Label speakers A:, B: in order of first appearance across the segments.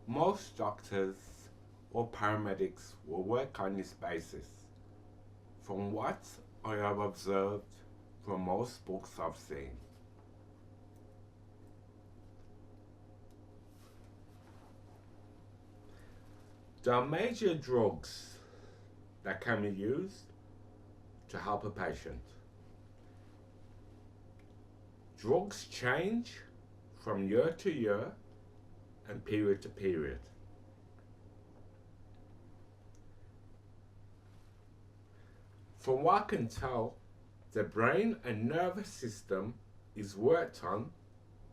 A: Most doctors or paramedics will work on this basis. From what I have observed from most books I've seen. There are major drugs that can be used to help a patient. Drugs change from year to year and period to period. From what I can tell, the brain and nervous system is worked on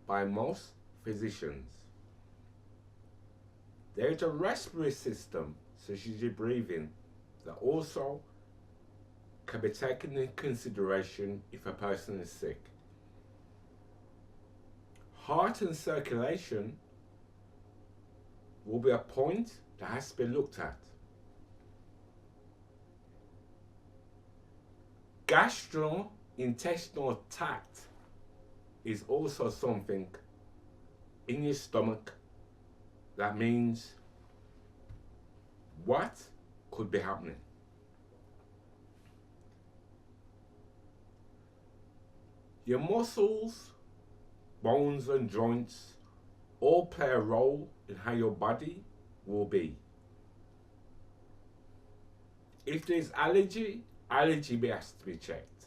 A: by most physicians. There is a respiratory system, such as your breathing, that also can be taken into consideration if a person is sick. Heart and circulation will be a point that has to be looked at. Gastrointestinal tract is also something in your stomach that means what could be happening. Your muscles, bones and joints all play a role in how your body will be. If there's allergy has to be checked.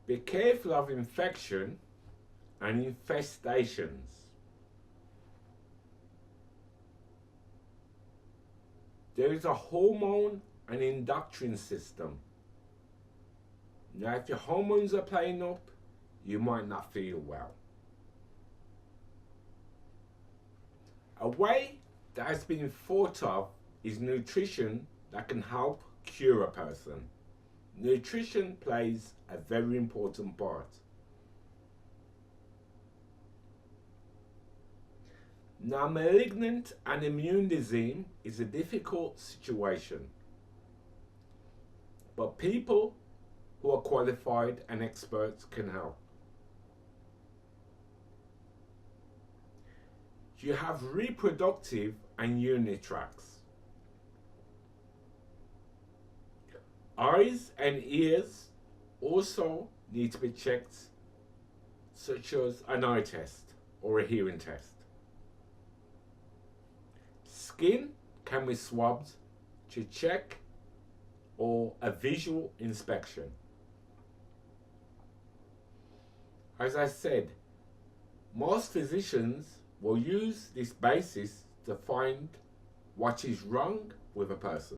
A: Be careful of infection and infestations. There is a hormone and endocrine system. Now, if your hormones are playing up, you might not feel well. A way that has been thought of is nutrition that can help cure a person. Nutrition plays a very important part. Now, malignant and immune disease is a difficult situation, but people who are qualified and experts can help. You have reproductive and urinary tracts. Eyes and ears also need to be checked, such as an eye test or a hearing test. Skin can be swabbed to check or a visual inspection. As I said, most physicians will use this basis to find what is wrong with a person.